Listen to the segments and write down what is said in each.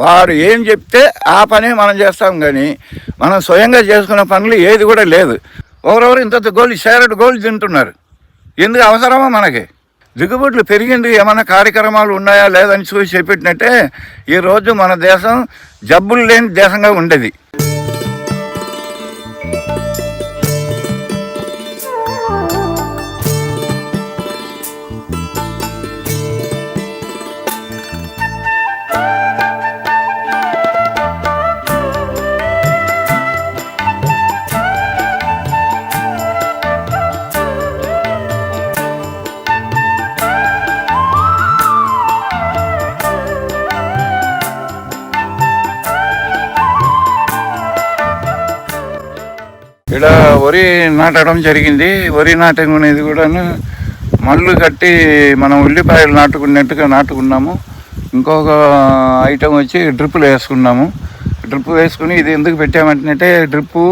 వాడు ఏం చెప్తే ఆ పనే మనం చేస్తాం, కానీ మనం స్వయంగా చేసుకునే పనులు ఏది కూడా లేదు. ఒకరెవరు ఇంత గోల్డ్ షేరెడ్ గోల్డ్ తింటున్నారు. ఎందుకు అవసరమా మనకి? దిగుబడులు పెరిగింది, ఏమైనా కార్యక్రమాలు ఉన్నాయా లేదని చూసి చెప్పినట్టే ఈరోజు మన దేశం జబ్బులు లేని దేశంగా ఉండేది. ఇక్కడ వరి నాటడం జరిగింది. వరి నాటకం అనేది కూడా మళ్ళు కట్టి మనం ఉల్లిపాయలు నాటుకున్నట్టుగా నాటుకున్నాము. ఇంకొక ఐటెం వచ్చి డ్రిప్పులు వేసుకున్నాము. డ్రిప్ వేసుకుని ఇది ఎందుకు పెట్టామంటే డ్రిప్పు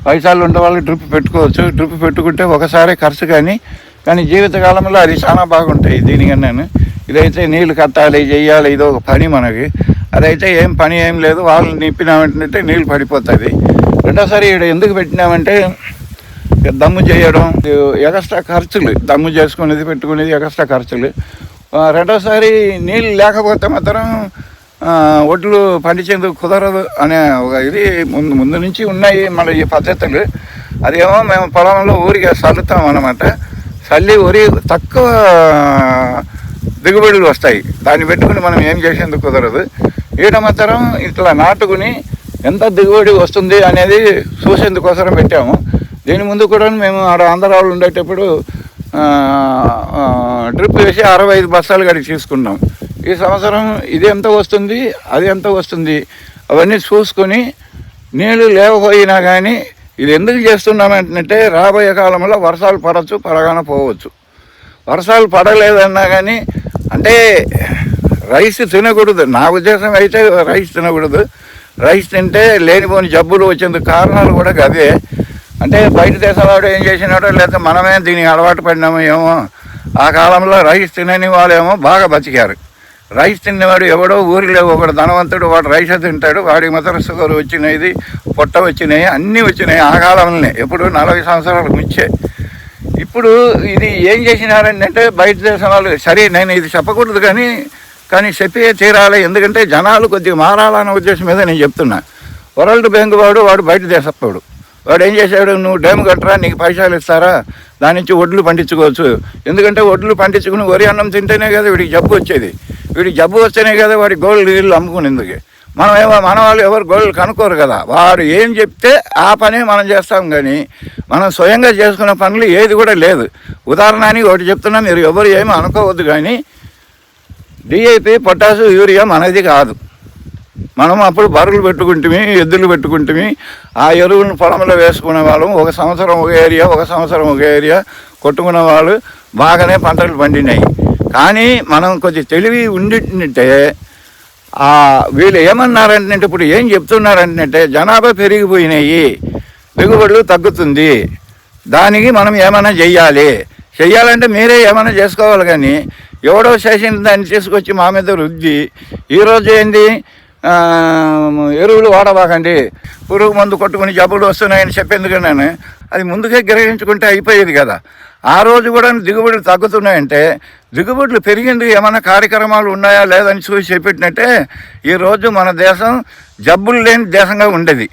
పైసలు ఉండే వాళ్ళు డ్రిప్ పెట్టుకోవచ్చు. డ్రిప్ పెట్టుకుంటే ఒకసారి ఖర్చు, కానీ జీవితకాలంలో అది చాలా బాగుంటాయి. దీనికన్నా ఇదైతే నీళ్ళు కట్టాలి, చెయ్యాలి, ఇది ఒక పని మనకి. అదైతే ఏం పని ఏం లేదు, వాళ్ళు నింపినామంటే నీళ్ళు పడిపోతుంది. రెండోసారి ఇక్కడ ఎందుకు పెట్టినామంటే దమ్ము చేయడం, ఎక్స్ట్రా ఖర్చులు, దమ్ము చేసుకునేది పెట్టుకునేది ఎక్స్ట్రా ఖర్చులు. రెండోసారి నీళ్ళు లేకపోతే మాత్రం ఒడ్లు పండించేందుకు కుదరదు అనే ఒక ఇది ముందు నుంచి ఉన్నాయి మన ఈ పద్ధతులు. అదేమో మేము పొలంలో ఊరికే చల్లుతాం అన్నమాట. చల్లి ఊరి తక్కువ దిగుబడులు వస్తాయి. దాన్ని పెట్టుకుని మనం ఏం చేసేందుకు కుదరదు. ఈట మాత్రం ఇట్లా నాటుకుని ఎంత దిగుబడి వస్తుంది అనేది చూసేందుకోసం పెట్టాము. దీని ముందు కూడా మేము ఆంధ్రాలో ఉండేటప్పుడు డ్రిప్ వేసి 65 బస్తాలు గడికి తీసుకున్నాం. ఈ సంవత్సరం ఇది ఎంత వస్తుంది, అది ఎంత వస్తుంది, అవన్నీ చూసుకొని నీళ్ళు లేకపోయినా కానీ ఇది ఎందుకు చేస్తున్నామంటే రాబోయే కాలంలో వర్షాలు పడవచ్చు, పడగానే పోవచ్చు. వర్షాలు పడలేదన్నా కానీ అంటే రైస్ తినకూడదు. నా ఉద్దేశం అయితే రైస్ తినకూడదు. రైస్ తింటే లేనిపోని జబ్బులు వచ్చేందుకు కారణాలు కూడా అవే. అంటే బయట దేశాలు ఏం చేసినాడో లేకపోతే మనమే దీనికి అలవాటు పడినామో ఏమో. ఆ కాలంలో రైస్ తినని వాళ్ళేమో బాగా బతికారు. రైస్ తినేవాడు ఎవడో ఊరిలో ఒకడు ధనవంతుడు, వాడు రైస్ తింటాడు, వాడికి మాత్రం షుగర్ వచ్చినాయి, పొట్ట వచ్చినాయి, అన్నీ వచ్చినాయి ఆ కాలంలోనే. ఎప్పుడు 40 సంవత్సరాలకు ముంచే. ఇప్పుడు ఇది ఏం చేసినారంటే బయట దేశం వాళ్ళు, సరే నేను ఇది చెప్పకూడదు కానీ చెప్పే తీరాలి. ఎందుకంటే జనాలు కొద్దిగా మారాలన్న ఉద్దేశం మీద నేను చెప్తున్నా. వరల్డ్ బ్యాంక్ వాడు బయట దేశపోడు. వాడు ఏం చేశాడు, నువ్వు డ్యామ్ కట్టరా, నీకు పైసలు ఇస్తారా, దాని నుంచి వడ్లు పండించుకోవచ్చు. ఎందుకంటే వడ్లు పండించుకుని వరి అన్నం తింటేనే కదా వీడికి జబ్బు వచ్చేది. వీడికి జబ్బు వస్తేనే కదా వాడి గోల్డ్ నీళ్ళు అమ్ముకునేందుకు. మన వాళ్ళు ఎవరు గోల్డ్ కనుక్కోరు కదా. వాడు ఏం చెప్తే ఆ పనే మనం చేస్తాం, కానీ మనం స్వయంగా చేసుకునే పనులు ఏది కూడా లేదు. ఉదాహరణకి ఒకటి చెప్తున్నా, మీరు ఎవరు ఏమీ అనుకోవద్దు, కానీ డిఏపి, పొటాసు, యూరియా మనది కాదు. మనం అప్పుడు బర్రెలు పెట్టుకుంటుమి, ఎద్దులు పెట్టుకుంటుమి, ఆ ఎరువులను పొలంలో వేసుకునే వాళ్ళం. ఒక సంవత్సరం ఒక ఏరియా, ఒక సంవత్సరం ఒక ఏరియా కొట్టుకునే వాళ్ళు బాగానే పంటలు పండినాయి. కానీ మనం కొద్దిగా తెలివి ఉండింటే వీళ్ళు ఏమన్నారంటే, ఇప్పుడు ఏం చెప్తున్నారంటే జనాభా పెరిగిపోయినాయి, దిగుబడులు తగ్గుతుంది, దానికి మనం ఏమైనా చెయ్యాలంటే మీరే ఏమైనా చేసుకోవాలి. కానీ ఎవడో చేసిన దాన్ని తీసుకొచ్చి మా మీద రుద్ది ఈరోజు ఏంది ఎరువులు వాడబాకండి, పురుగు మందు కొట్టుకుని జబ్బులు వస్తున్నాయని చెప్పేందుకనే అది ముందుకే గ్రహించుకుంటే అయిపోయేది కదా. ఆ రోజు కూడా దిగుబడులు తగ్గుతున్నాయంటే దిగుబడులు పెరిగింది, ఏమైనా కార్యక్రమాలు ఉన్నాయా లేదని చూసి చెప్పినట్టే ఈరోజు మన దేశం జబ్బులు లేని దేశంగా ఉండేది.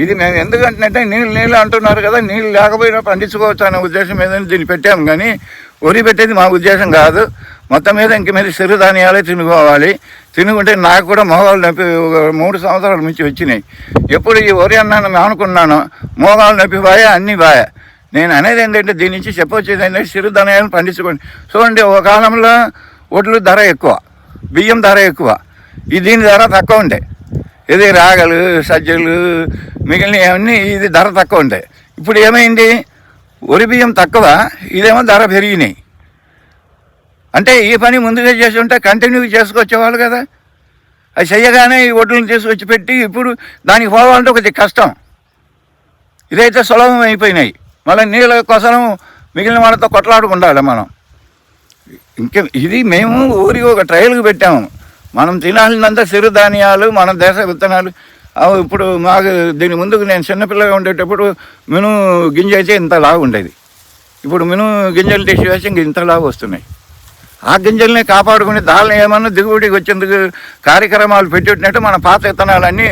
ఇది మేము ఎందుకంటే నీళ్ళు అంటున్నారు కదా, నీళ్ళు లేకపోయినా పండించుకోవచ్చు అనే ఉద్దేశం మీద దీన్ని పెట్టాము. కానీ వరి పెట్టేది మా ఉద్దేశం కాదు. మొత్తం మీద ఇంక మీద సిరుధాన్యాలే తినుకోవాలి. తినుకుంటే నాకు కూడా మోగాలు నొప్పి 3 సంవత్సరాల నుంచి వచ్చినాయి. ఎప్పుడు ఈ వరి అన్నాను అనుకున్నాను, మోగాలు నొప్పి బాయా, అన్నీ బాయా. నేను అనేది ఏంటంటే దీని నుంచి చెప్పొచ్చేది ఏంటంటే సిరుధాన్యాలను పండించుకోండి. చూడండి, ఒక కాలంలో వడ్లు ధర ఎక్కువ, బియ్యం ధర ఎక్కువ, దీని ధర తక్కువ ఉంటాయి. ఇది రాగలు సజ్జలు మిగిలినవన్నీ ఇది ధర తక్కువ ఉంటాయి. ఇప్పుడు ఏమైంది, వరి బియ్యం తక్కువ, ఇదేమో ధర పెరిగినాయి. అంటే ఈ పని ముందుగా చేసి ఉంటే కంటిన్యూగా చేసుకొచ్చేవాళ్ళు కదా. అది చెయ్యగానే ఈ ఒడ్లను తీసుకొచ్చి పెట్టి ఇప్పుడు దానికి పోవాలంటే కొద్దిగా కష్టం. ఇదైతే సులభం అయిపోయినాయి. మళ్ళీ నీళ్ళ కోసం మిగిలిన వాళ్ళతో కొట్లాడుకుండాలి మనం. ఇది మేము ఊరికి ఒక ట్రయల్కి పెట్టాము. మనం తినాల్సినంత సిరుధాన్యాలు, మన దేశ విత్తనాలు. ఇప్పుడు మాకు దీని ముందుకు నేను చిన్నపిల్లగా ఉండేటప్పుడు మిను గింజ అయితే ఇంత లావు ఉండేది. ఇప్పుడు మిను గింజలు తీసివేసి ఇంక ఇంత లావు వస్తున్నాయి. ఆ గింజల్ని కాపాడుకుని దాన్ని ఏమన్నా దిగుబడికి వచ్చేందుకు కార్యక్రమాలు పెట్టినట్టు మన పాత విత్తనాలన్నీ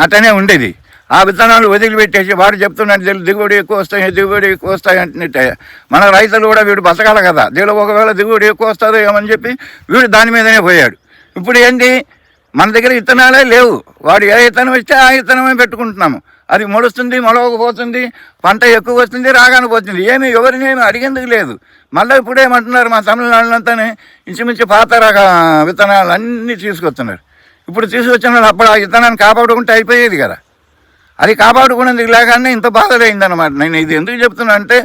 అటనే ఉండేది. ఆ విత్తనాలు వదిలిపెట్టేసి వాడు చెప్తున్నట్టు దిగుబడి ఎక్కువ వస్తాయి అంటున్నట్టే మన రైతులు కూడా వీడు బతకాలి కదా, దీనిలో ఒకవేళ దిగుబడి ఎక్కువ వస్తుందో ఏమని చెప్పి వీడు దాని మీదనే పోయాడు. ఇప్పుడు ఏంటి, మన దగ్గర విత్తనాలే లేవు. వాడు ఏ విత్తనం ఇస్తే ఆ విత్తనమే పెట్టుకుంటున్నాము. అది మొలుస్తుంది, మొలవకపోతుంది, పంట ఎక్కువ వస్తుంది, రాగానే పోతుంది. ఎవరినేమి అడిగేందుకు లేదు. మళ్ళీ ఇప్పుడు ఏమంటున్నారు, మా తమిళనాడులంతానే ఇంచుమించు పాత రక విత్తనాలు అన్నీ తీసుకొస్తున్నారు. ఇప్పుడు తీసుకొచ్చిన అప్పుడు ఆ విత్తనాన్ని కాపాడుకుంటే అయిపోయేది కదా. అది కాపాడుకునేందుకు లేకనే ఇంత బాధలైందనమాట. నేను ఇది ఎందుకు చెప్తున్నా అంటే,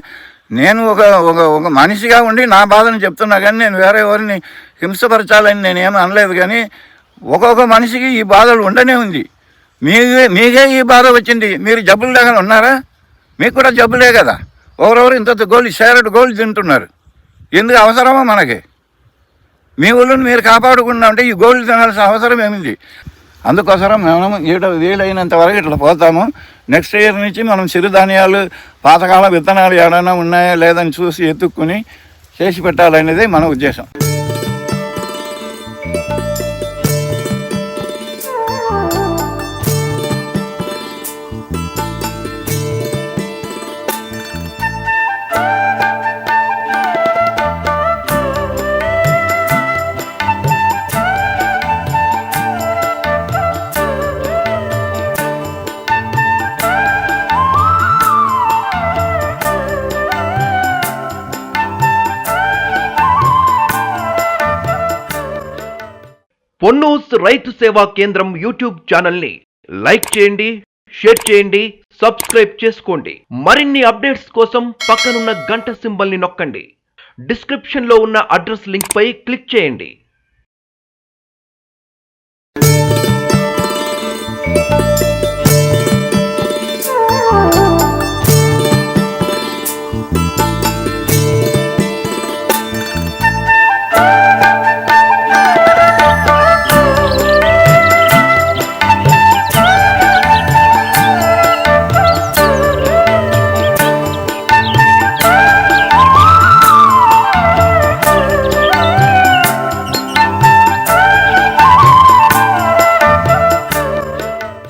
నేను ఒక మనిషిగా ఉండి నా బాధను చెప్తున్నా కానీ నేను వేరే ఎవరిని హింసపరచాలని నేనేమీ అనలేదు. కానీ ఒక్కొక్క మనిషికి ఈ బాధలు ఉండనే ఉంది. మీకే ఈ బాధ వచ్చింది, మీరు జబ్బులు లేక ఉన్నారా? మీకు కూడా జబ్బులే కదా. ఎవరెవరు ఇంత గోళ్ళు తింటున్నారు. ఎందుకు అవసరమా మనకి? మీ ఊళ్ళని మీరు కాపాడుకున్నా అంటే ఈ గోళ్ళు తినాల్సిన అవసరం ఏమింది? అందుకోసం మనం వీలైనంత వరకు ఇట్లా పోతాము. నెక్స్ట్ ఇయర్ నుంచి మనం చిరుధాన్యాలు, పాతకాల విత్తనాలు ఏమైనా ఉన్నాయా లేదని చూసి ఎత్తుక్కుని చేసి పెట్టాలనేది మన ఉద్దేశం. పొన్నూస్ రైతు సేవా కేంద్రం యూట్యూబ్ ఛానల్ని లైక్ చేయండి, షేర్ చేయండి, సబ్స్క్రైబ్ చేసుకోండి. మరిన్ని అప్డేట్స్ కోసం పక్కనున్న గంట సింబల్ని నొక్కండి. డిస్క్రిప్షన్లో ఉన్న అడ్రస్ లింక్ పై క్లిక్ చేయండి.